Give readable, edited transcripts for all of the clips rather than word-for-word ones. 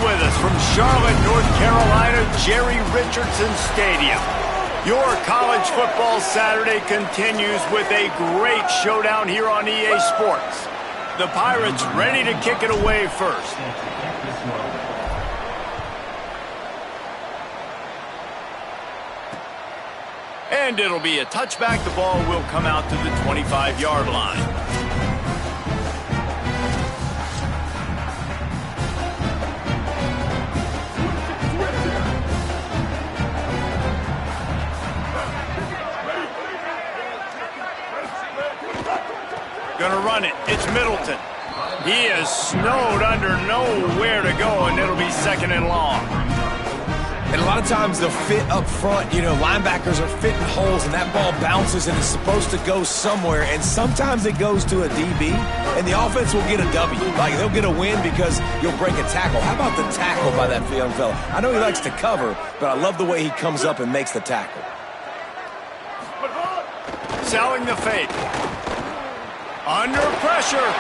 with us from Charlotte, North Carolina, Jerry Richardson Stadium. Your college football Saturday continues with a great showdown here on EA Sports. The Pirates ready to kick it away first. And it'll be a touchback. The ball will come out to the 25-yard line. Gonna run it. It's Middleton. He is snowed under, nowhere to go, and it'll be second and long. And a lot of times they'll fit up front. You know, linebackers are fitting holes, and that ball bounces, and it's supposed to go somewhere. And sometimes it goes to a DB, and the offense will get a W. Like, they'll get a win because you'll break a tackle. How about the tackle by that young fella? I know he likes to cover, but I love the way he comes up and makes the tackle. Selling the fake. Under pressure.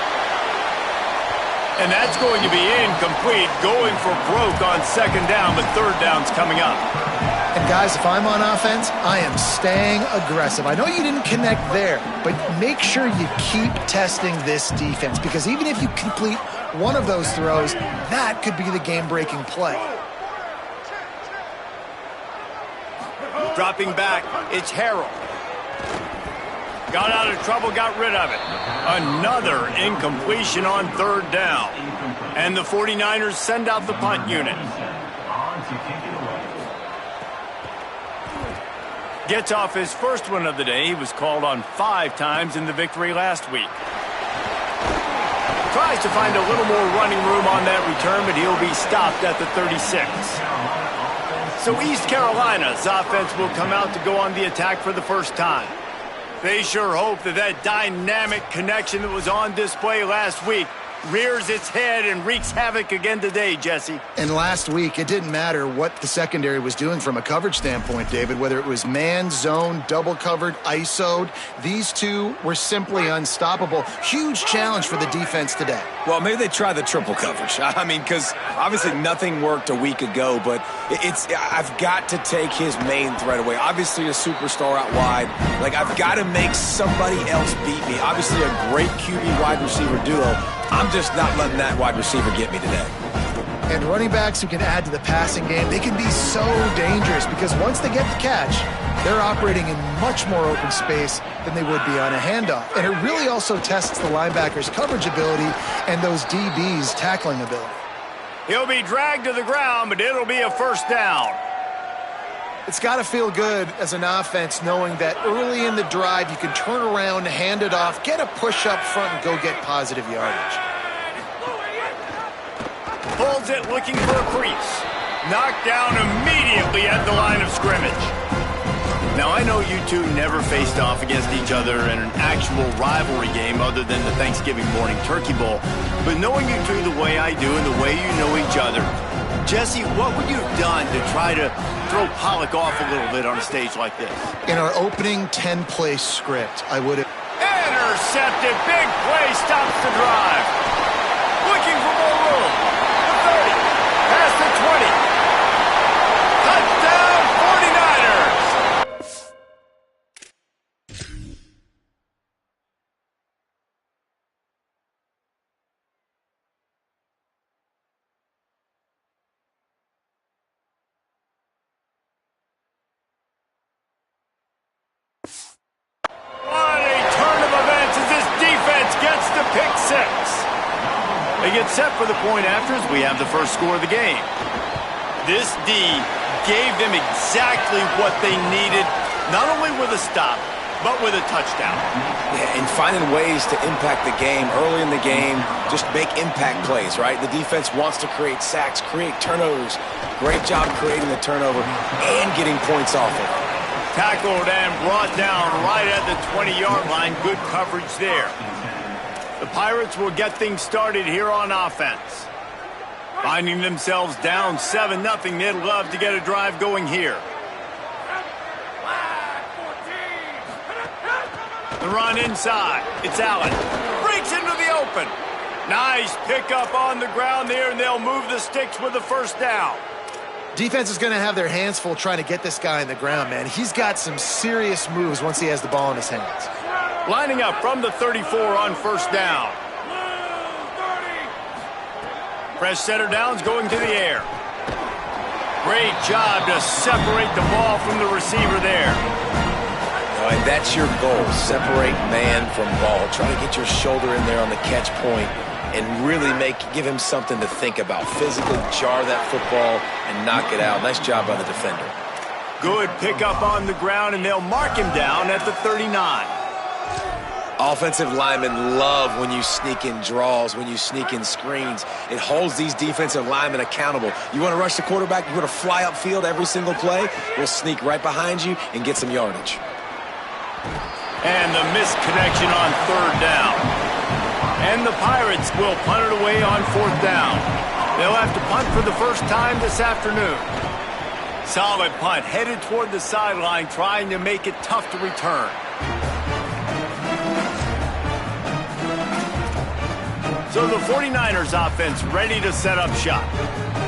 And that's going to be incomplete, going for broke on second down, but third down's coming up. And guys, if I'm on offense, I am staying aggressive. I know you didn't connect there, but make sure you keep testing this defense, because even if you complete one of those throws, that could be the game-breaking play. Dropping back, it's Harrell. Got out of trouble, got rid of it. Another incompletion on third down. And the 49ers send out the punt unit. Gets off his first one of the day. He was called on 5 times in the victory last week. Tries to find a little more running room on that return, but he'll be stopped at the 36. So East Carolina's offense will come out to go on the attack for the first time. They sure hope that that dynamic connection that was on display last week rears its head and wreaks havoc again today, Jesse. And last week, it didn't matter what the secondary was doing from a coverage standpoint, David, whether it was man, zone, double covered, ISO'd. These two were simply unstoppable. Huge challenge for the defense today. Well, maybe they try the triple coverage. I mean, because obviously nothing worked a week ago, but I've got to take his main threat away. Obviously a superstar out wide. Like, I've got to make somebody else beat me. Obviously a great QB wide receiver duo. I'm just not letting that wide receiver get me today. And running backs who can add to the passing game, they can be so dangerous because once they get the catch, they're operating in much more open space than they would be on a handoff. And it really also tests the linebackers' coverage ability and those DBs' tackling ability. He'll be dragged to the ground, but it'll be a first down. It's got to feel good as an offense knowing that early in the drive you can turn around, hand it off, get a push up front, and go get positive yardage. Pulls it, looking for a crease. Knocked down immediately at the line of scrimmage. Now, I know you two never faced off against each other in an actual rivalry game other than the Thanksgiving morning Turkey Bowl. But knowing you two the way I do and the way you know each other, Jesse, what would you have done to try to throw Pollock off a little bit on a stage like this? In our opening 10-play script, I would have... Intercepted. Big play stops the drive. Looking for more room. The 30. Past the 20. Touchdown 49ers. They get set for the point after as we have the first score of the game. This D gave them exactly what they needed, not only with a stop, but with a touchdown. Yeah, and finding ways to impact the game early in the game, just make impact plays, right? The defense wants to create sacks, create turnovers. Great job creating the turnover and getting points off of it. Tackled and brought down right at the 20-yard line. Good coverage there. The Pirates will get things started here on offense. Finding themselves down 7-0, they'd love to get a drive going here. The run inside. It's Allen. Breaks into the open. Nice pickup on the ground there, and they'll move the sticks with the first down. Defense is going to have their hands full trying to get this guy on the ground, man. He's got some serious moves once he has the ball in his hands. Lining up from the 34 on first down. Fresh center downs going to the air. Great job to separate the ball from the receiver there. And that's your goal, separate man from ball. Try to get your shoulder in there on the catch point and really give him something to think about. Physically jar that football and knock it out. Nice job by the defender. Good pickup on the ground, and they'll mark him down at the 39. Offensive linemen love when you sneak in draws, when you sneak in screens. It holds these defensive linemen accountable. You want to rush the quarterback, you want to fly upfield every single play, we'll sneak right behind you and get some yardage. And the missed connection on third down. And the Pirates will punt it away on fourth down. They'll have to punt for the first time this afternoon. Solid punt, headed toward the sideline, trying to make it tough to return. So the 49ers offense ready to set up shop.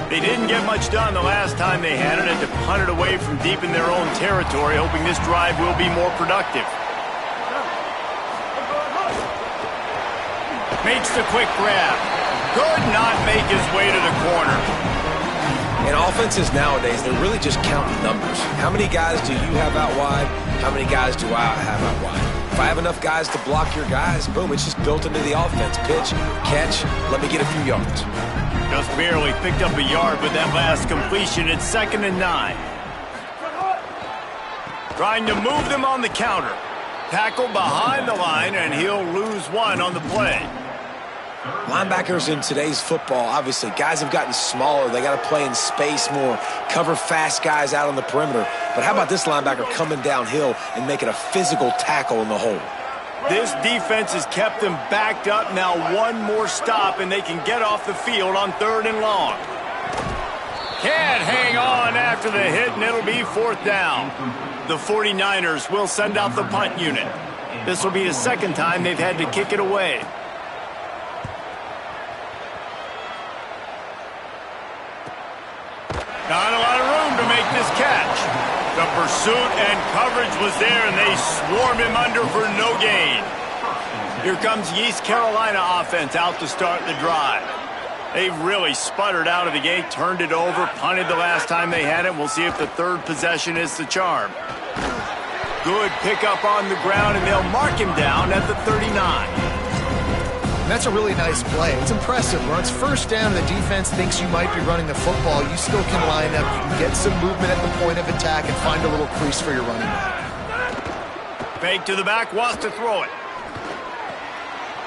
They didn't get much done the last time they had it, and to punt it away from deep in their own territory, hoping this drive will be more productive. Makes the quick grab. Could not make his way to the corner. In offenses nowadays, they're really just counting numbers. How many guys do you have out wide? How many guys do I have out wide? If I have enough guys to block your guys, boom, it's just built into the offense. Pitch, catch, let me get a few yards. Just barely picked up a yard with that last completion. It's 2nd and 9. Trying to move them on the counter. Tackle behind the line, and he'll lose one on the play. Linebackers in today's football, obviously, guys have gotten smaller. They got to play in space more, cover fast guys out on the perimeter. But how about this linebacker coming downhill and making a physical tackle in the hole? This defense has kept them backed up. Now one more stop, and they can get off the field on 3rd and long. Can't hang on after the hit, and it'll be 4th down. The 49ers will send out the punt unit. This will be the second time they've had to kick it away. Not a lot of room to make this catch. The pursuit and coverage was there, and they swarm him under for no gain. Here comes the East Carolina offense out to start the drive. They've really sputtered out of the gate, turned it over, punted the last time they had it. We'll see if the third possession is the charm. Good pickup on the ground, and they'll mark him down at the 39. That's a really nice play. It's impressive. When it's first down, the defense thinks you might be running the football. You still can line up. You can get some movement at the point of attack and find a little crease for your running back. Fake to the back, wants to throw it.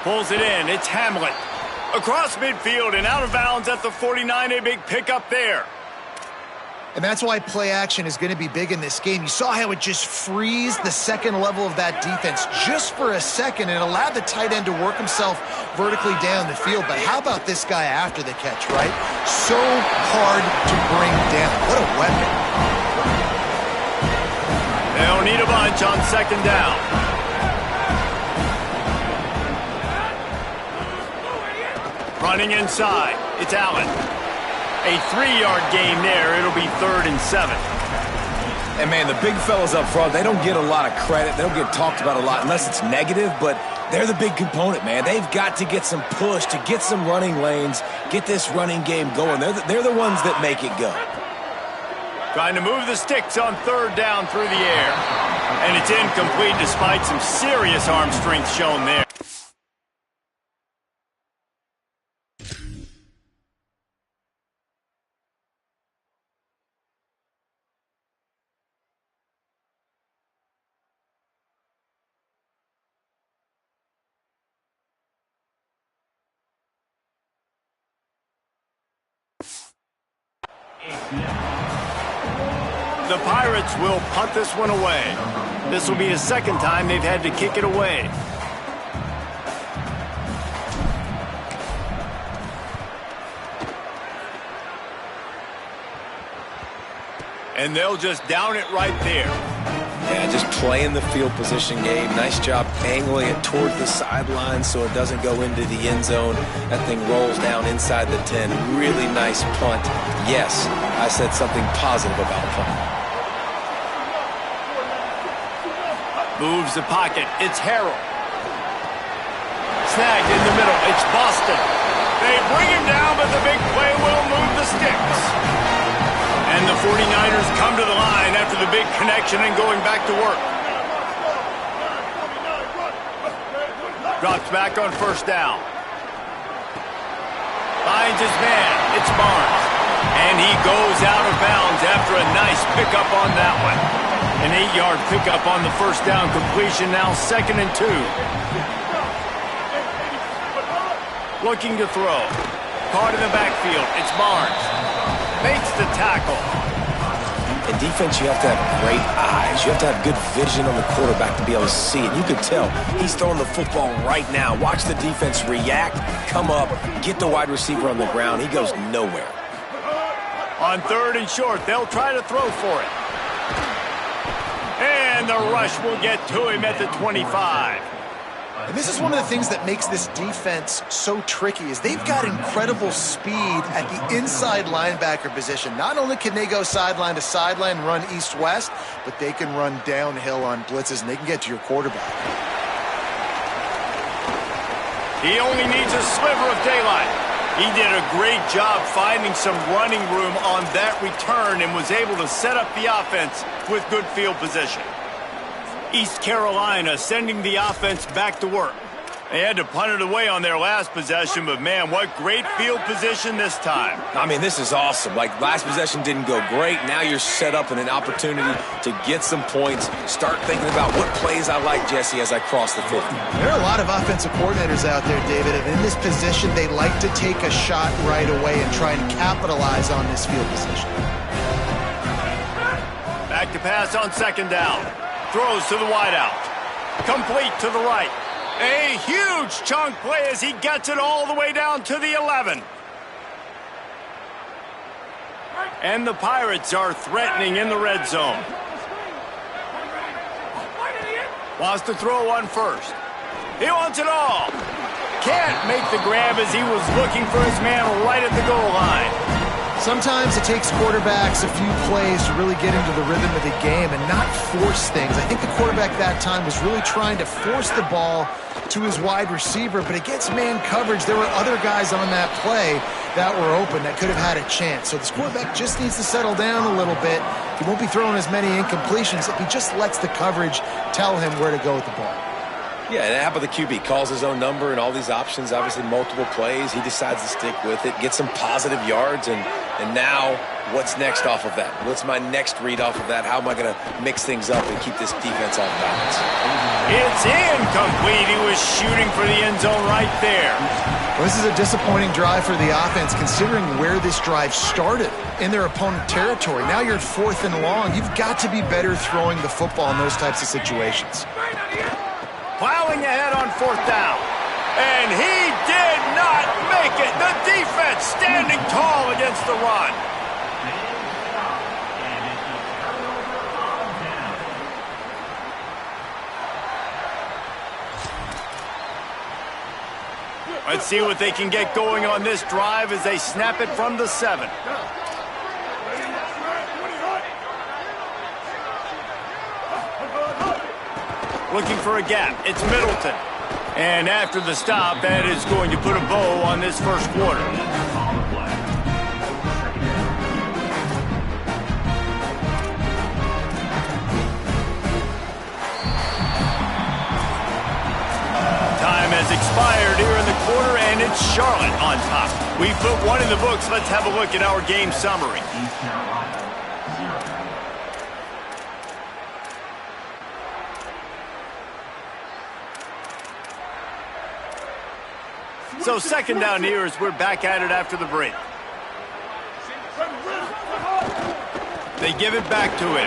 Pulls it in. It's Hamlet. Across midfield and out of bounds at the 49. A big pickup there. And that's why play action is going to be big in this game. You saw how it just freezed the second level of that defense just for a second and allowed the tight end to work himself vertically down the field. But how about this guy after the catch, right? So hard to bring down. What a weapon. They'll need a bunch on 2nd down. Running inside. It's Allen. A 3-yard gain there. It'll be 3rd and 7. And, man, the big fellas up front, they don't get a lot of credit. They don't get talked about a lot unless it's negative, but they're the big component, man. They've got to get some push, to get some running lanes, get this running game going. They're the ones that make it go. Trying to move the sticks on 3rd down through the air. And it's incomplete despite some serious arm strength shown there. The Pirates will punt this one away. This will be the second time they've had to kick it away. And they'll just down it right there. Yeah, just playing the field position game. Nice job angling it towards the sideline so it doesn't go into the end zone. That thing rolls down inside the 10. Really nice punt. Yes, I said something positive about a punt. Moves the pocket. It's Harrell. Snagged in the middle. It's Boston. They bring him down, but the big play will move the sticks. And the 49ers come to the line after the big connection and going back to work. Drops back on first down. Finds his man. It's Barnes. And he goes out of bounds after a nice pickup on that one. An 8-yard pickup on the first down completion, now 2nd and 2. Looking to throw. Caught in the backfield. It's Barnes. Makes the tackle. In defense, you have to have great eyes. You have to have good vision on the quarterback to be able to see it. You could tell he's throwing the football right now. Watch the defense react, come up, get the wide receiver on the ground. He goes nowhere. On 3rd and short, they'll try to throw for it. And the rush will get to him at the 25. And this is one of the things that makes this defense so tricky is they've got incredible speed at the inside linebacker position. Not only can they go sideline to sideline, run east-west, but they can run downhill on blitzes, and they can get to your quarterback. He only needs a sliver of daylight. He did a great job finding some running room on that return and was able to set up the offense with good field position. East Carolina sending the offense back to work. They had to punt it away on their last possession, but man, what great field position this time. I mean, this is awesome. Like, last possession didn't go great. Now you're set up in an opportunity to get some points. Start thinking about what plays I like, Jesse, as I cross the 50. There are a lot of offensive coordinators out there, David, and in this position, they like to take a shot right away and try and capitalize on this field position. Back to pass on 2nd down. Throws to the wideout. Complete to the right. A huge chunk play as he gets it all the way down to the 11. And the Pirates are threatening in the red zone. Wants to throw on 1st. He wants it all. Can't make the grab as he was looking for his man right at the goal line. Sometimes it takes quarterbacks a few plays to really get into the rhythm of the game and not force things. I think the quarterback that time was really trying to force the ball to his wide receiver, but against man coverage, there were other guys on that play that were open that could have had a chance. So this quarterback just needs to settle down a little bit. He won't be throwing as many incompletions if he just lets the coverage tell him where to go with the ball. Yeah, and how about the QB? Calls his own number and all these options, obviously multiple plays. He decides to stick with it, get some positive yards, and now what's next off of that? What's my next read off of that? How am I going to mix things up and keep this defense off balance? It's incomplete. He was shooting for the end zone right there. Well, this is a disappointing drive for the offense considering where this drive started in their opponent territory. Now you're at 4th and long. You've got to be better throwing the football in those types of situations. Plowing ahead on 4th down. And he did not make it. The defense standing tall against the run. Let's see what they can get going on this drive as they snap it from the 7. Looking for a gap. It's Middleton. And after the stop, that is going to put a bow on this first quarter. Time has expired here in the quarter, and it's Charlotte on top. We put one in the books. Let's have a look at our game summary. So 2nd down here as we're back at it after the break. They give it back to him.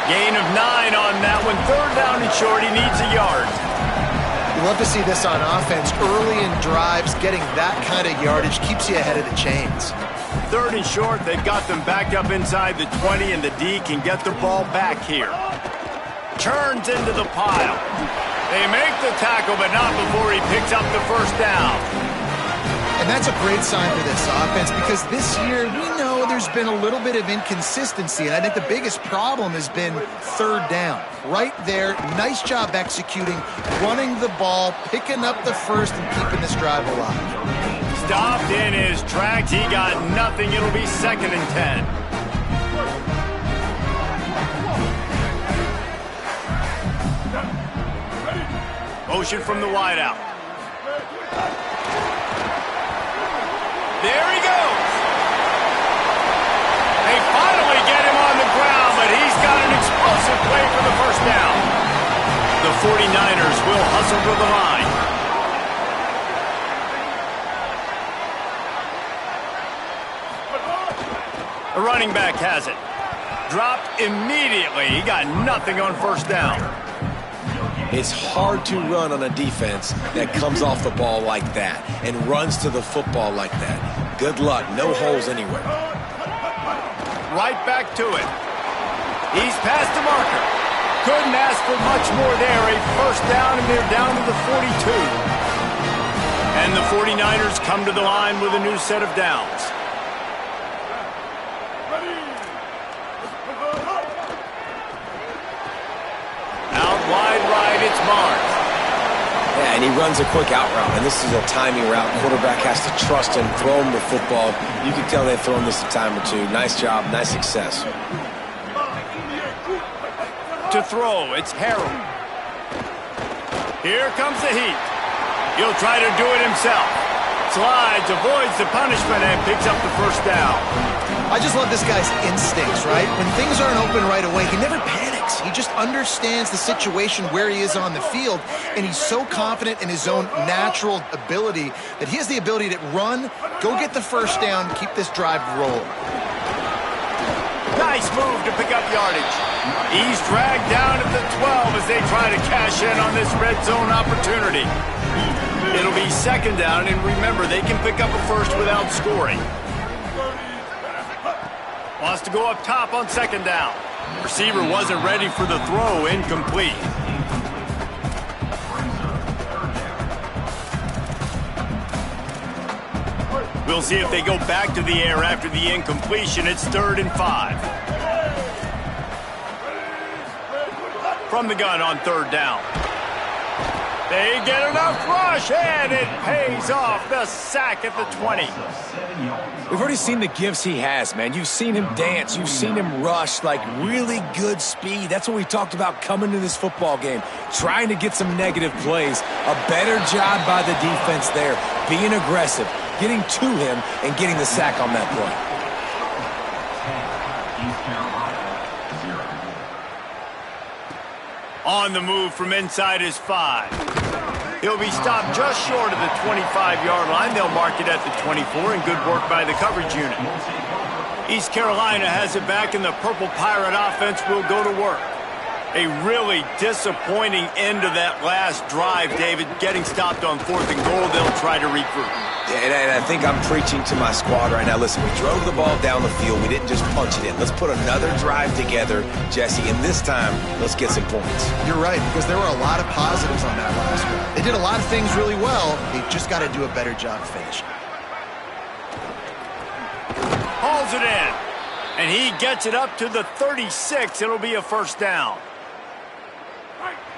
Gain of 9 on that one. 3rd down and short. He needs a yard. You love to see this on offense. Early in drives, getting that kind of yardage keeps you ahead of the chains. Third and short, they've got them backed up inside the 20, and the D can get the ball back here. Turns into the pile. They make the tackle, but not before he picks up the first down. And that's a great sign for this offense because this year we know there's been a little bit of inconsistency, and I think the biggest problem has been third down. Right there, nice job executing, running the ball, picking up the first, and keeping this drive alive. Stopped in his tracks. He got nothing. It'll be 2nd and 10. Motion from the wideout. There he goes. They finally get him on the ground, but he's got an explosive play for the first down. The 49ers will hustle to the line. The running back has it. Dropped immediately. He got nothing on first down. It's hard to run on a defense that comes off the ball like that and runs to the football like that. Good luck. No holes anywhere. Right back to it. He's past the marker. Couldn't ask for much more there. A first down, and they're down to the 42. And the 49ers come to the line with a new set of downs. Out wide right, it's Barnes. Yeah, and he runs a quick out route, and this is a timing route. Quarterback has to trust him, throw him the football. You can tell they've thrown this a time or two. Nice job, nice success. To throw, it's Harold. Here comes the heat. He'll try to do it himself. Slides, avoids the punishment, and picks up the first down. I just love this guy's instincts, right? When things aren't open right away, he never panics. He just understands the situation where he is on the field, and he's so confident in his own natural ability that he has the ability to run, go get the first down, keep this drive rolling. Nice move to pick up yardage. He's dragged down at the 12 as they try to cash in on this red zone opportunity. It'll be 2nd down, and remember, they can pick up a first without scoring. Wants to go up top on 2nd down. Receiver wasn't ready for the throw, incomplete. We'll see if they go back to the air after the incompletion. It's 3rd and 5. From the gun on 3rd down. They get enough rush, and it pays off. The sack at the 20. We've already seen the gifts he has, man. You've seen him dance. You've seen him rush, like really good speed. That's what we talked about coming to this football game, trying to get some negative plays. A better job by the defense there, being aggressive, getting to him, and getting the sack on that play. On the move from inside his 5. He'll be stopped just short of the 25-yard line. They'll mark it at the 24, and good work by the coverage unit. East Carolina has it back, and the Purple Pirate offense will go to work. A really disappointing end to that last drive, David. Getting stopped on 4th and goal, they'll try to regroup. Yeah, and I think I'm preaching to my squad right now. Listen, we drove the ball down the field. We didn't just punch it in. Let's put another drive together, Jesse, and this time, let's get some points. You're right, because there were a lot of positives on that last drive. They did a lot of things really well. They've just got to do a better job finishing. Hauls it in, and he gets it up to the 36. It'll be a first down.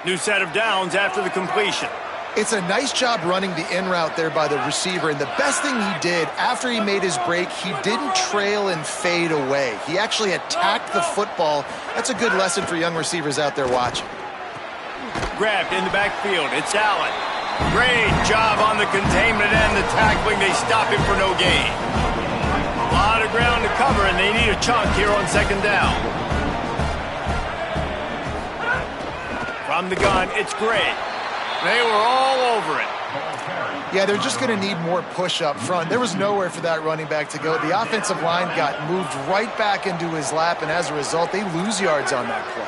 New set of downs after the completion. It's a nice job running the in route there by the receiver, and the best thing he did after he made his break, he didn't trail and fade away. He actually attacked the football. That's a good lesson for young receivers out there watching. Grabbed in the backfield. It's Allen. Great job on the containment and the tackling. They stop him for no gain. A lot of ground to cover, and they need a chunk here on 2nd down. From the gun, it's Gray. They were all over it. Yeah, they're just going to need more push up front. There was nowhere for that running back to go. The offensive line got moved right back into his lap, and as a result, they lose yards on that play.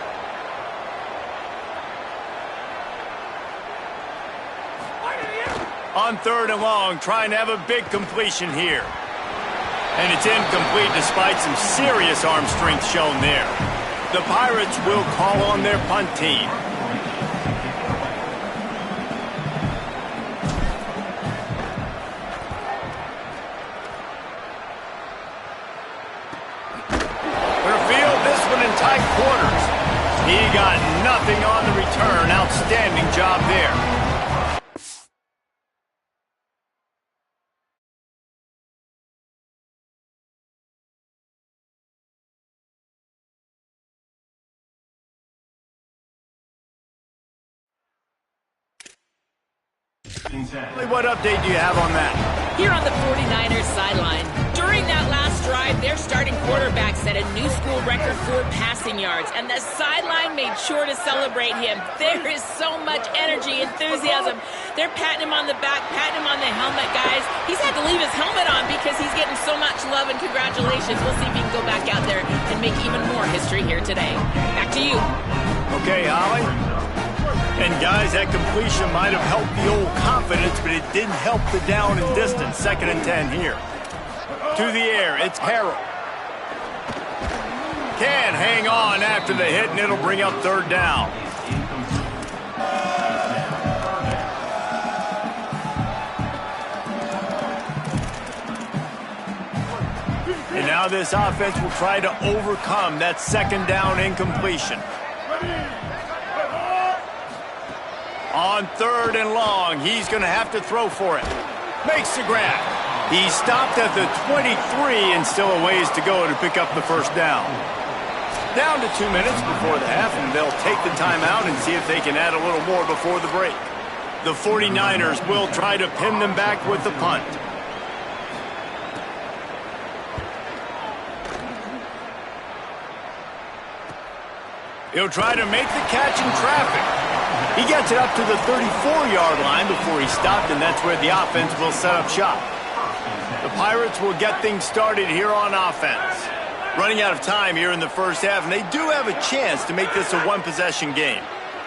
On 3rd and long, trying to have a big completion here. And it's incomplete despite some serious arm strength shown there. The Pirates will call on their punt team. Tight quarters. He got nothing on the return. Outstanding job there. What update do you have on that? Here on the 49ers sideline, during that last drive, their starting quarterback set a new school record for passing yards, and the sideline made sure to celebrate him. There is so much energy, enthusiasm. They're patting him on the back, patting him on the helmet, guys. He's had to leave his helmet on because he's getting so much love and congratulations. We'll see if he can go back out there and make even more history here today. Back to you. Okay, Holly. And guys, that completion might have helped the old confidence, but it didn't help the down and distance. 2nd and 10 here. To the air, it's Harrell. Can't hang on after the hit, and it'll bring up 3rd down. And now this offense will try to overcome that 2nd down incompletion. On 3rd and long, he's going to have to throw for it. Makes the grab. He stopped at the 23 and still a ways to go to pick up the 1st down. Down to 2 minutes before the half, and they'll take the timeout and see if they can add a little more before the break. The 49ers will try to pin them back with the punt. He'll try to make the catch in traffic. He gets it up to the 34-yard line before he stopped, and that's where the offense will set up shop. The Pirates will get things started here on offense. Running out of time here in the 1st half, and they do have a chance to make this a one-possession game.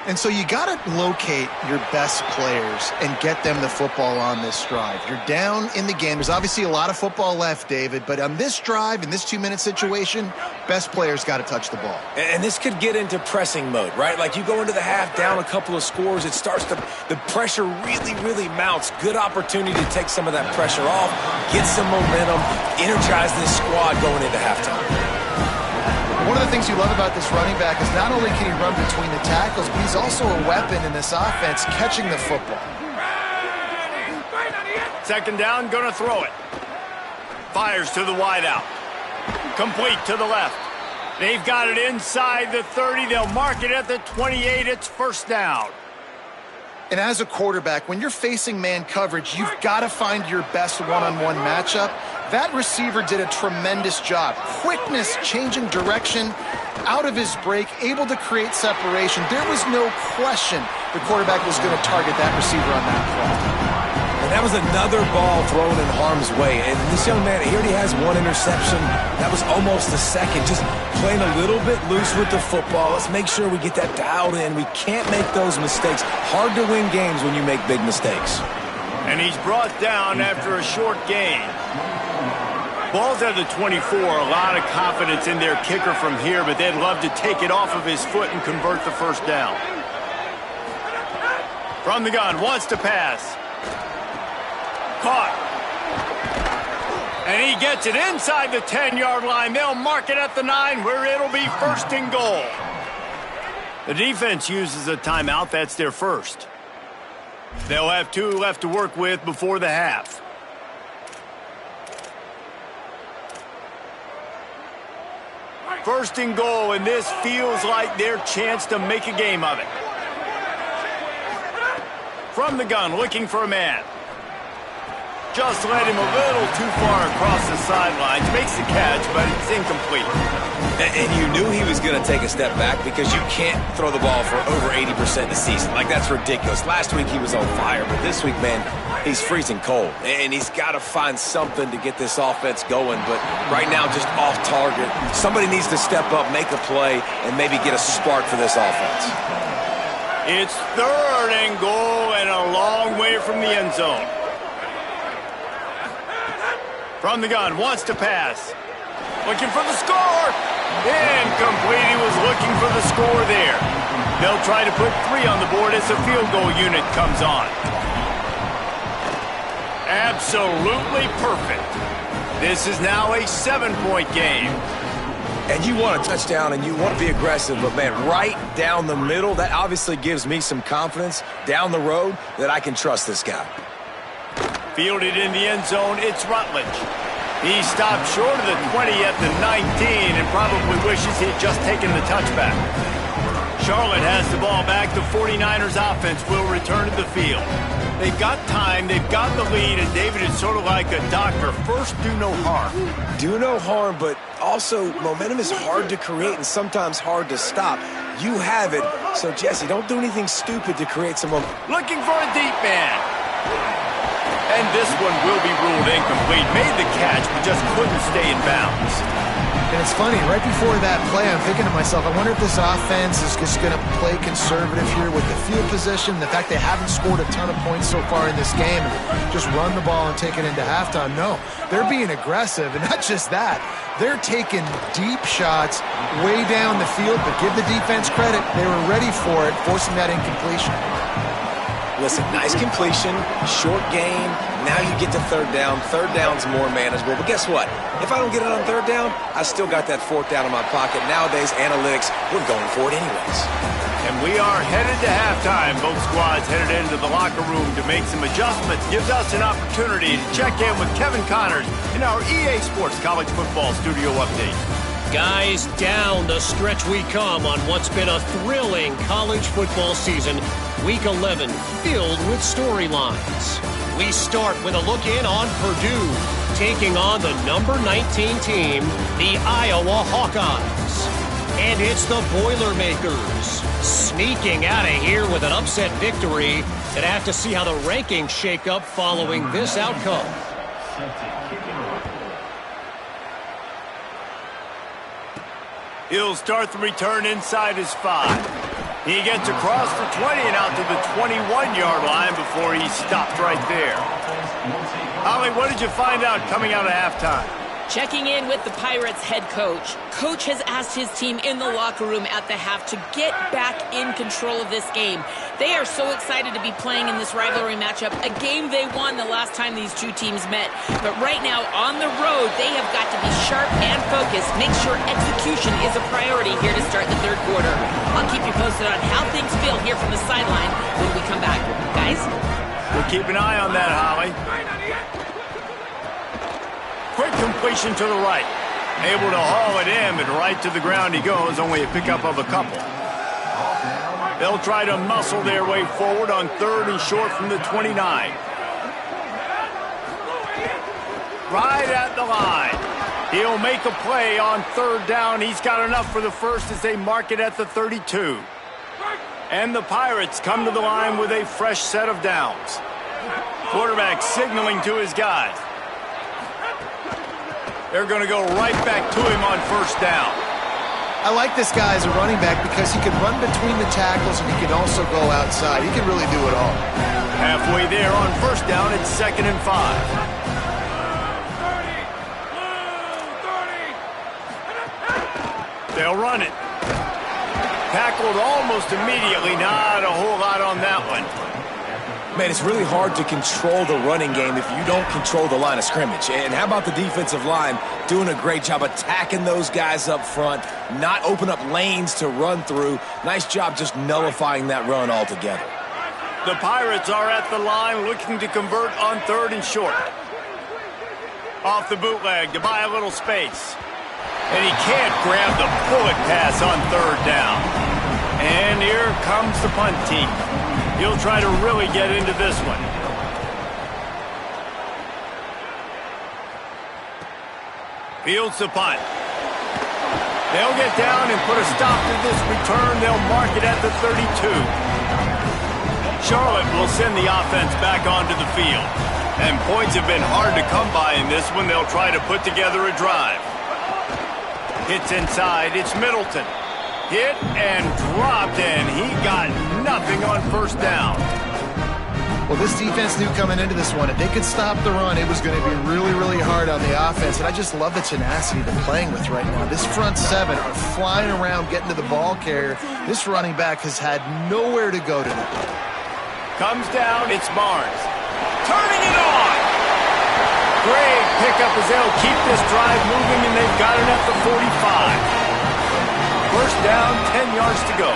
And so you got to locate your best players and get them the football on this drive. You're down in the game. There's obviously a lot of football left, David, but on this drive, in this 2-minute situation, best players got to touch the ball. And this could get into pressing mode, right? Like you go into the half down a couple of scores, it starts to, the pressure really mounts. Good opportunity to take some of that pressure off, get some momentum, energize this squad going into halftime. One of the things you love about this running back is not only can he run between the tackles, but he's also a weapon in this offense catching the football. 2nd down, gonna throw it. Fires to the wideout. Complete to the left. They've got it inside the 30. They'll mark it at the 28. It's 1st down. And as a quarterback, when you're facing man coverage, you've got to find your best one-on-one matchup. That receiver did a tremendous job. Quickness, changing direction, out of his break, able to create separation. There was no question the quarterback was going to target that receiver on that play. And that was another ball thrown in harm's way. And this young man, he already has 1 interception. That was almost the 2nd. Just playing a little bit loose with the football. Let's make sure we get that dialed in. We can't make those mistakes. Hard to win games when you make big mistakes. And he's brought down after a short gain. Ball's at the 24. A lot of confidence in their kicker from here, but they'd love to take it off of his foot and convert the 1st down. From the gun, wants to pass. Caught. And he gets it inside the 10-yard line. They'll mark it at the 9, where it'll be 1st and goal. The defense uses a timeout. That's their 1st. They'll have 2 left to work with before the half. First and goal, and this feels like their chance to make a game of it. From the gun, looking for a man. Just led him a little too far across the sidelines. Makes the catch, but it's incomplete. And you knew he was going to take a step back because you can't throw the ball for over 80% in the season. Like, that's ridiculous. Last week he was on fire, but this week, man, he's freezing cold. And he's got to find something to get this offense going. But right now, just off target. Somebody needs to step up, make a play, and maybe get a spark for this offense. It's 3rd and goal and a long way from the end zone. From the gun, wants to pass. Looking for the score. Incomplete. He was looking for the score there. They'll try to put 3 on the board as the field goal unit comes on. Absolutely perfect. This is now a 7-point game. And you want a touchdown and you want to be aggressive, but, man, right down the middle, that obviously gives me some confidence down the road that I can trust this guy. Fielded in the end zone, it's Rutledge. He stopped short of the 20 at the 19 and probably wishes he had just taken the touchback. Charlotte has the ball back. The 49ers offense will return to the field. They've got time, they've got the lead, and David is sort of like a doctor. First, do no harm. Do no harm, but also momentum is hard to create and sometimes hard to stop. You have it, so Jesse, don't do anything stupid to create some momentum. Looking for a deep man. And this one will be ruled incomplete. Made the catch, but just couldn't stay in bounds. And it's funny, right before that play, I'm thinking to myself, I wonder if this offense is just going to play conservative here with the field position, the fact they haven't scored a ton of points so far in this game, and just run the ball and take it into halftime. No, they're being aggressive, and not just that. They're taking deep shots way down the field, but give the defense credit. They were ready for it, forcing that incompletion. Listen, nice completion, short gain. Now you get to third down. Third down's more manageable. But guess what? If I don't get it on third down, I still got that fourth down in my pocket. Nowadays, analytics, we're going for it anyways. And we are headed to halftime. Both squads headed into the locker room to make some adjustments. Gives us an opportunity to check in with Kevin Connors in our EA Sports College Football Studio Update. Guys, down the stretch we come on what's been a thrilling college football season. Week 11 filled with storylines. We start with a look in on Purdue, taking on the number 19 team, the Iowa Hawkeyes. And it's the Boilermakers, sneaking out of here with an upset victory. And have to see how the rankings shake up following this outcome. He'll start the return inside his 5. He gets across the 20 and out to the 21-yard line before he stopped right there. Holly, what did you find out coming out of halftime? Checking in with the Pirates head coach. Coach has asked his team in the locker room at the half to get back in control of this game. They are so excited to be playing in this rivalry matchup, a game they won the last time these two teams met. But right now, on the road, they have got to be sharp and focused. Make sure execution is a priority here to start the third quarter. I'll keep you posted on how things feel here from the sideline when we come back. Guys? We'll keep an eye on that, Holly. Quick completion to the right. Able to haul it in, but right to the ground he goes, only a pickup of a couple. They'll try to muscle their way forward on third and short from the 29. Right at the line. He'll make a play on third down. He's got enough for the first as they mark it at the 32. And the Pirates come to the line with a fresh set of downs. Quarterback signaling to his guys. They're going to go right back to him on first down. I like this guy as a running back because he can run between the tackles and he can also go outside. He can really do it all. Halfway there on first down, it's 2nd and 5. They'll run it. Tackled almost immediately. Not a whole lot on that one. Man, it's really hard to control the running game if you don't control the line of scrimmage. And how about the defensive line doing a great job attacking those guys up front, not open up lanes to run through. Nice job just nullifying that run altogether. The Pirates are at the line looking to convert on third and short. Off the bootleg to buy a little space. And he can't grab the bullet pass on third down. And here comes the punt team. He'll try to really get into this one. Fields the punt. They'll get down and put a stop to this return. They'll mark it at the 32. Charlotte will send the offense back onto the field. And points have been hard to come by in this one. They'll try to put together a drive. Hits inside. It's Middleton. Hit and dropped, and he got nothing on first down. Well, this defense knew coming into this one, if they could stop the run, it was going to be really, really hard on the offense. And I just love the tenacity they're playing with right now. This front seven are flying around, getting to the ball carrier. This running back has had nowhere to go today. Comes down, it's Barnes. Turning it on! Great pickup as they'll keep this drive moving, and they've got it at the 45. First down, 10 yards to go.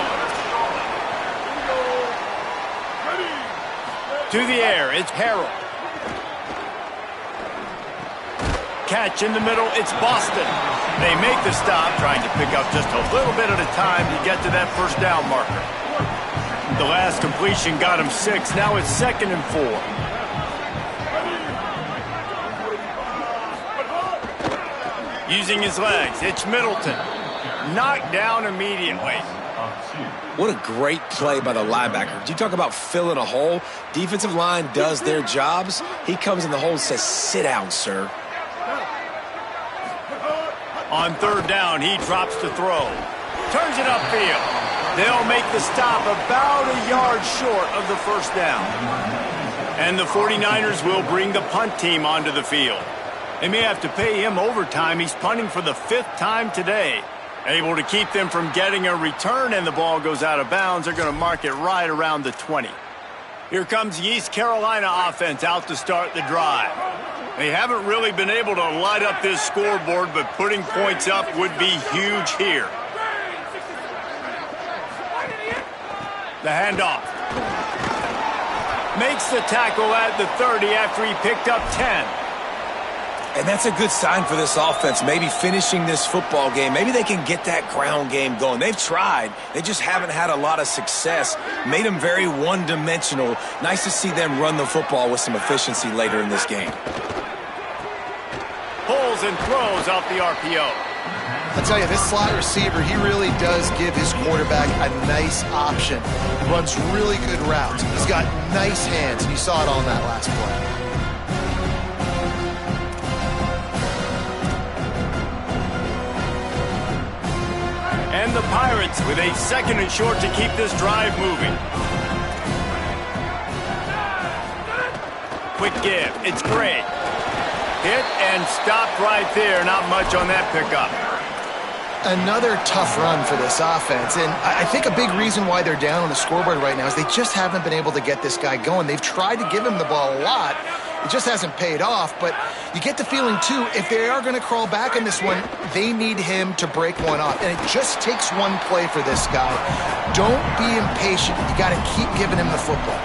To the air, it's Harrell. Catch in the middle, it's Boston. They make the stop, trying to pick up just a little bit at a time to get to that first down marker. The last completion got him 6. Now it's 2nd and 4. Using his legs, it's Middleton. Knocked down immediately. What a great play by the linebacker. You talk about filling a hole. Defensive line does their jobs. He comes in the hole and says, sit down, sir. On 3rd down, he drops to throw. Turns it upfield. They'll make the stop about a yard short of the first down. And the 49ers will bring the punt team onto the field. They may have to pay him overtime. He's punting for the 5th time today. Able to keep them from getting a return, and the ball goes out of bounds. They're going to mark it right around the 20. Here comes the East Carolina offense out to start the drive. They haven't really been able to light up this scoreboard, but putting points up would be huge here. The handoff. Makes the tackle at the 30 after he picked up 10. And that's a good sign for this offense, maybe finishing this football game. Maybe they can get that ground game going. They've tried. They just haven't had a lot of success. Made them very one-dimensional. Nice to see them run the football with some efficiency later in this game. Pulls and throws off the RPO. I'll tell you, this slot receiver, he really does give his quarterback a nice option. Runs really good routes. He's got nice hands, and you saw it on that last play. And the Pirates with a 2nd and short to keep this drive moving. Quick give. It's Gray. Hit and stopped right there. Not much on that pickup. Another tough run for this offense, and I think a big reason why they're down on the scoreboard right now is they just haven't been able to get this guy going. They've tried to give him the ball a lot. It just hasn't paid off, but you get the feeling, too, if they are going to crawl back in this one, they need him to break one off, and it just takes one play for this guy. Don't be impatient. You got to keep giving him the football.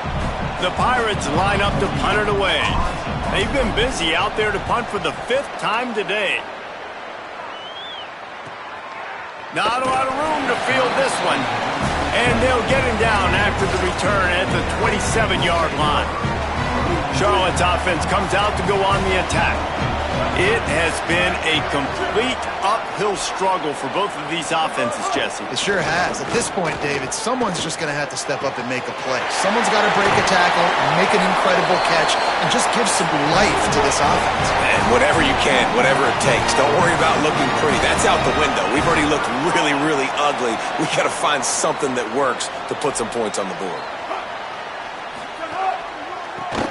The Pirates line up to punt it away. They've been busy out there to punt for the 5th time today. Not a lot of room to field this one. And they'll get him down after the return at the 27-yard line. Charlotte's offense comes out to go on the attack. It has been a complete uphill struggle for both of these offenses, Jesse. It sure has. At this point, David, someone's just going to have to step up and make a play. Someone's got to break a tackle, make an incredible catch, and just give some life to this offense. And whatever you can, whatever it takes. Don't worry about looking pretty. That's out the window. We've already looked really, really ugly. We got to find something that works to put some points on the board.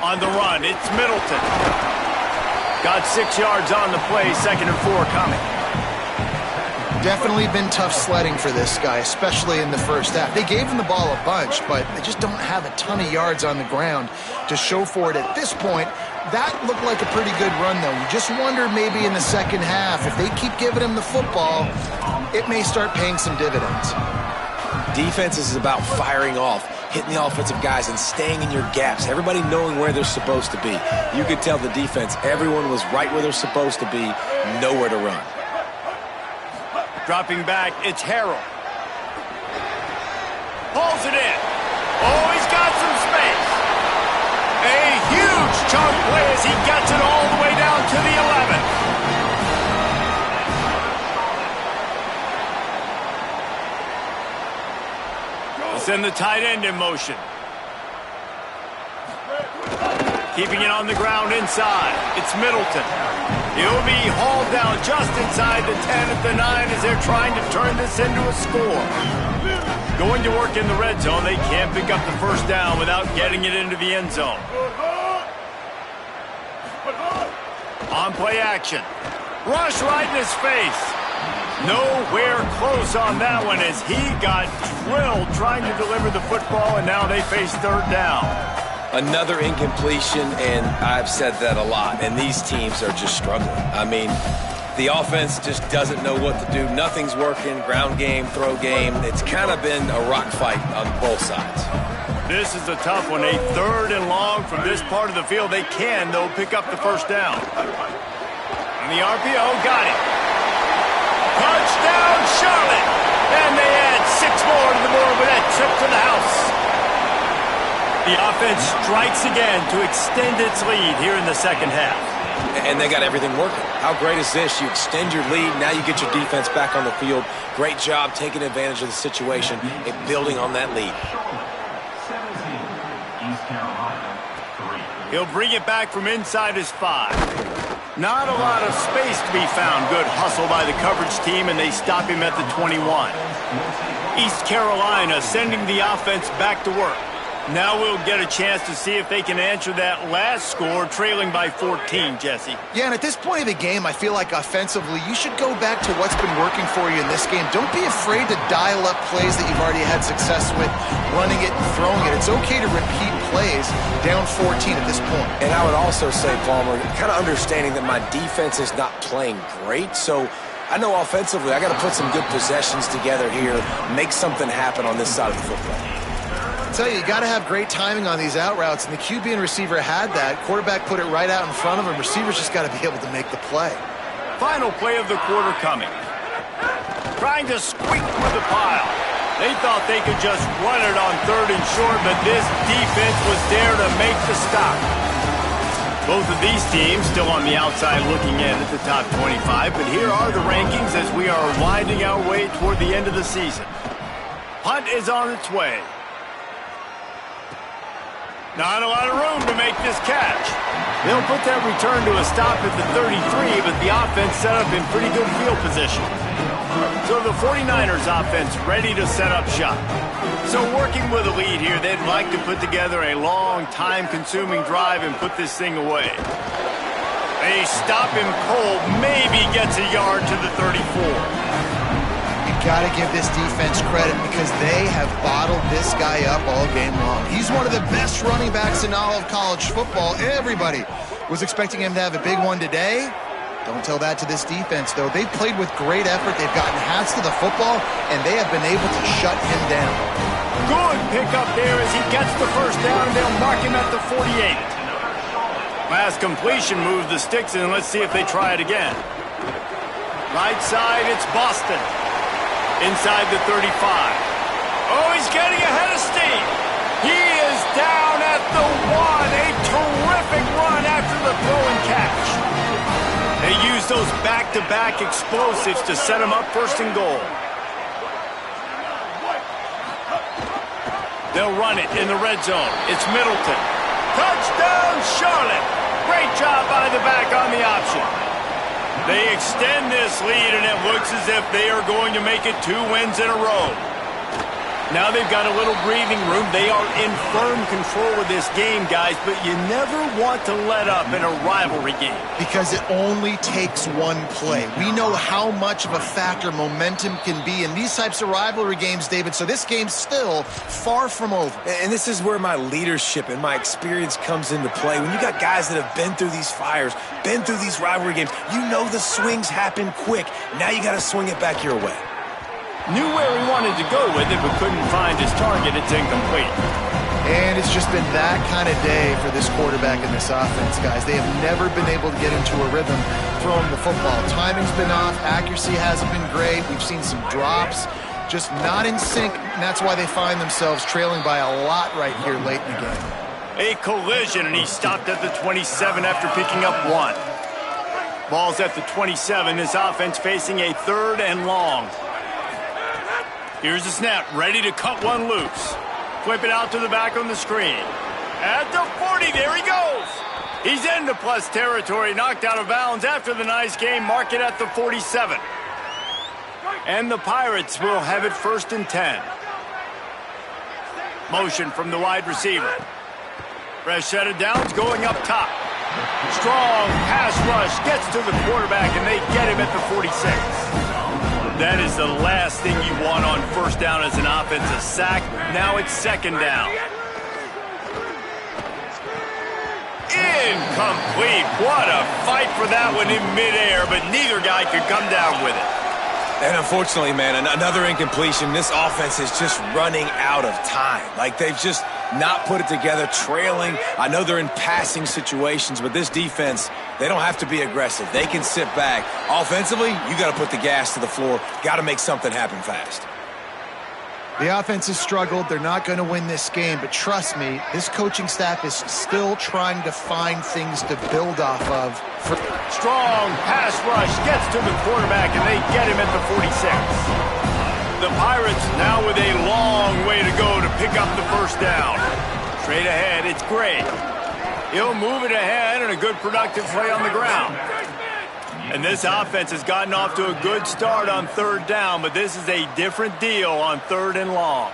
On the run, it's Middleton. Got 6 yards on the play, 2nd and 4 coming. Definitely been tough sledding for this guy, especially in the first half. They gave him the ball a bunch, but they just don't have a ton of yards on the ground to show for it at this point. That looked like a pretty good run, though. You just wonder maybe in the second half, if they keep giving him the football, it may start paying some dividends. Defense is about firing off, hitting the offensive guys, and staying in your gaps. Everybody knowing where they're supposed to be. You could tell the defense, everyone was right where they're supposed to be, nowhere to run. Dropping back, it's Harrell. Pulls it in. Oh, he's got some space. A huge chunk play as he gets it all the way down to the 11. Send the tight end in motion. Keeping it on the ground inside. It's Middleton. He'll be hauled down just inside the 10 at the 9 as they're trying to turn this into a score. Going to work in the red zone, they can't pick up the first down without getting it into the end zone. On play action. Rush right in his face. Nowhere close on that one as he got drilled trying to deliver the football, and now they face third down. Another incompletion, and I've said that a lot, and these teams are just struggling. I mean, the offense just doesn't know what to do. Nothing's working, ground game, throw game. It's kind of been a rock fight on both sides. This is a tough one. A third and long from this part of the field. They can, though, pick up the first down. And the RPO got it. Touchdown, Charlotte! And they add 6 more to the board with that trip to the house. The offense strikes again to extend its lead here in the second half. And they got everything working. How great is this? You extend your lead, now you get your defense back on the field. Great job taking advantage of the situation and building on that lead. He'll bring it back from inside his 5. Not a lot of space to be found. Good hustle by the coverage team, and they stop him at the 21. East Carolina sending the offense back to work. Now we'll get a chance to see if they can answer that last score, trailing by 14, Jesse. Yeah, and at this point of the game, I feel like offensively, you should go back to what's been working for you in this game. Don't be afraid to dial up plays that you've already had success with, running it and throwing it. It's okay to repeat plays down 14 at this point. And I would also say, Palmer, kind of understanding that my defense is not playing great, so I know offensively I got to put some good possessions together here, make something happen on this side of the football. I tell you got to have great timing on these out routes, and the QB and receiver had that. Quarterback put it right out in front of him. Receivers just got to be able to make the play. Final play of the quarter coming. Trying to squeak through the pile. They thought they could just run it on 3rd and short, but this defense was there to make the stop. Both of these teams still on the outside looking in at the top 25, but here are the rankings as we are winding our way toward the end of the season. Punt is on its way. Not a lot of room to make this catch. They'll put that return to a stop at the 33, but the offense set up in pretty good field position. So the 49ers offense ready to set up shop. So working with a lead here, they'd like to put together a long, time-consuming drive and put this thing away. They stop him cold, maybe gets a yard to the 34. Got to give this defense credit because they have bottled this guy up all game long. He's one of the best running backs in all of college football. Everybody was expecting him to have a big one today. Don't tell that to this defense, though. They've played with great effort. They've gotten hats to the football, and they have been able to shut him down. Good pickup there as he gets the first down, and they'll mark him at the 48. Last completion moves the sticks in. Let's see if they try it again. Right side, it's Boston. Inside the 35. Oh, he's getting ahead of steam. He is down at the 1. A terrific run after the throw and catch. They use those back-to-back explosives to set him up 1st and goal. They'll run it in the red zone. It's Middleton. Touchdown, Charlotte. Great job by the back on the option. They extend this lead, and it looks as if they are going to make it 2 wins in a row. Now they've got a little breathing room. They are in firm control of this game, guys, but you never want to let up in a rivalry game. Because it only takes one play. We know how much of a factor momentum can be in these types of rivalry games, David, so this game's still far from over. And this is where my leadership and my experience comes into play. When you got guys that have been through these fires, been through these rivalry games, you know the swings happen quick. Now you got to swing it back your way. Knew where he wanted to go with it, but couldn't find his target. It's incomplete. And it's just been that kind of day for this quarterback and this offense, guys. They have never been able to get into a rhythm throwing the football. Timing's been off. Accuracy hasn't been great. We've seen some drops. Just not in sync, and that's why they find themselves trailing by a lot right here late in the game. A collision, and he stopped at the 27 after picking up 1. Ball's at the 27. This offense facing a 3rd and long. Here's the snap, ready to cut one loose. Flip it out to the back on the screen. At the 40, there he goes. He's into plus territory, knocked out of bounds after the nice game. Mark it at the 47. And the Pirates will have it 1st and 10. Motion from the wide receiver. Fresh set of downs going up top. Strong pass rush gets to the quarterback, and they get him at the 46. That is the last thing you want on 1st down as an offensive sack. Now it's 2nd down. Incomplete. What a fight for that one in midair, but neither guy could come down with it. And unfortunately, man, another incompletion. This offense is just running out of time. Like, they've just not put it together, trailing. I know they're in passing situations, but this defense, they don't have to be aggressive. They can sit back. Offensively, you got to put the gas to the floor. Got to make something happen fast. The offense has struggled. They're not going to win this game, but trust me, this coaching staff is still trying to find things to build off of. Strong pass rush gets to the quarterback, and they get him at the 46. The Pirates now with a long way to go to pick up the 1st down. Straight ahead, it's Gray. He'll move it ahead, and a good productive play on the ground. And this offense has gotten off to a good start on 3rd down, but this is a different deal on 3rd and long.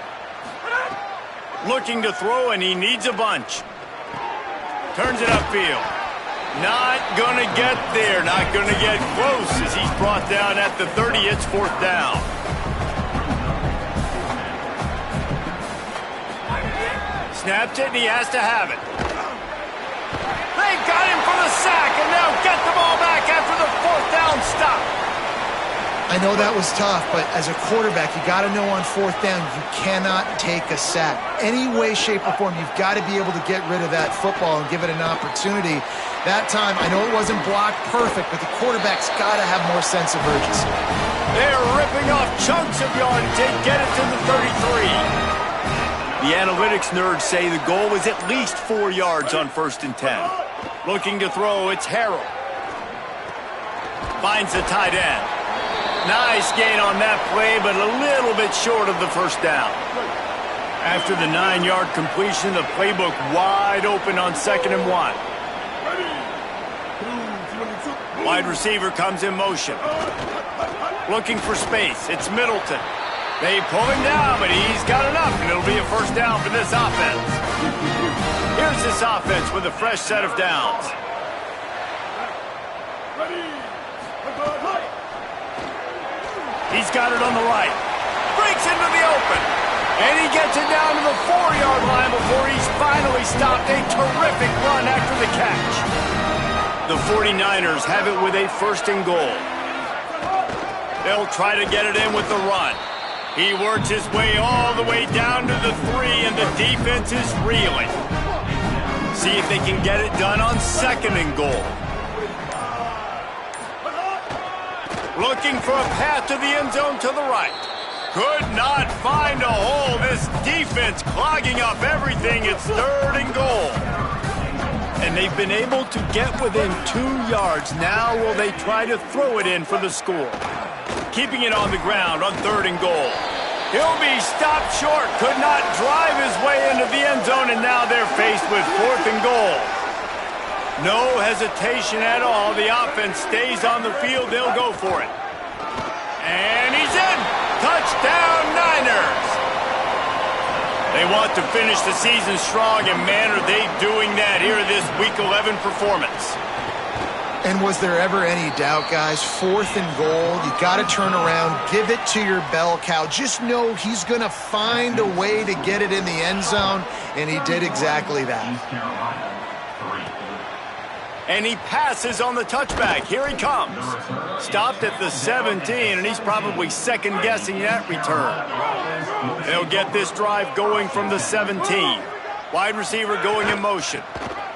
Looking to throw, and he needs a bunch. Turns it upfield. Not going to get there. Not going to get close as he's brought down at the 30. It's 4th down. Snapped it, and he has to have it. They got him for the sack, and now get the ball back after the 4th down stop. I know that was tough, but as a quarterback, you got to know on 4th down, you cannot take a sack. Any way, shape, or form, you've got to be able to get rid of that football and give it an opportunity. That time, I know it wasn't blocked perfect, but the quarterback's got to have more sense of urgency. They're ripping off chunks of yardage. They get it to the 33. The analytics nerds say the goal was at least 4 yards on 1st and 10. Looking to throw, it's Harrell. Finds the tight end. Nice gain on that play, but a little bit short of the 1st down. After the 9-yard completion, the playbook wide open on 2nd and 1. Wide receiver comes in motion. Looking for space. It's Middleton. They pull him down, but he's got enough, and it'll be a 1st down for this offense. Here's this offense with a fresh set of downs. He's got it on the right. Breaks into the open. And he gets it down to the 4-yard line before he's finally stopped. A terrific run after the catch. The 49ers have it with a 1st and goal. They'll try to get it in with the run. He works his way all the way down to the 3, and the defense is reeling. See if they can get it done on 2nd and goal. Looking for a path to the end zone to the right. Could not find a hole. This defense clogging up everything. It's 3rd and goal. And they've been able to get within 2 yards. Now will they try to throw it in for the score? Keeping it on the ground on 3rd and goal. He'll be stopped short. Could not drive his way into the end zone, and now they're faced with 4th and goal. No hesitation at all. The offense stays on the field. They'll go for it. And he's in. Touchdown, Niners. They want to finish the season strong, and man, are they doing that here in this Week 11 performance. And was there ever any doubt, guys? 4th and goal. You got to turn around. Give it to your bell cow. Just know he's going to find a way to get it in the end zone, and he did exactly that. And he passes on the touchback. Here he comes. Stopped at the 17, and he's probably second-guessing that return. They'll get this drive going from the 17. Wide receiver going in motion.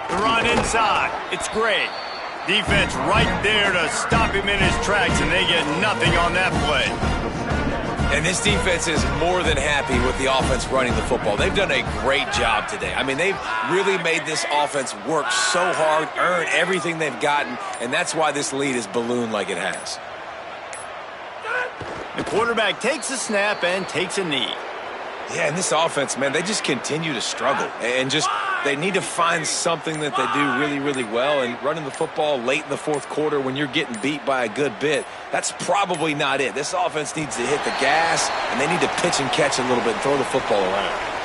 The run inside. It's Gray. Defense right there to stop him in his tracks, and they get nothing on that play. And this defense is more than happy with the offense running the football. They've done a great job today. I mean, they've really made this offense work so hard, earn everything they've gotten, and that's why this lead is ballooned like it has. The quarterback takes a snap and takes a knee. Yeah, and this offense, man, they just continue to struggle. And just They need to find something that they do really, really well, and running the football late in the fourth quarter when you're getting beat by a good bit, that's probably not it. This offense needs to hit the gas, and they need to pitch and catch a little bit and throw the football around.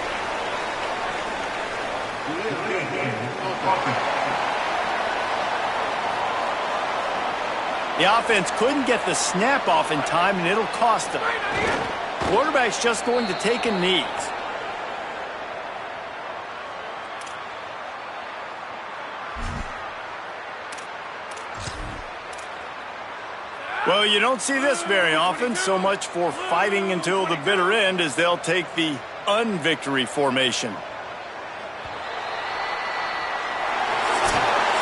The offense couldn't get the snap off in time, and it'll cost them. Quarterback's just going to take a knee. Well, you don't see this very often. So much for fighting until the bitter end, as they'll take the unvictory formation.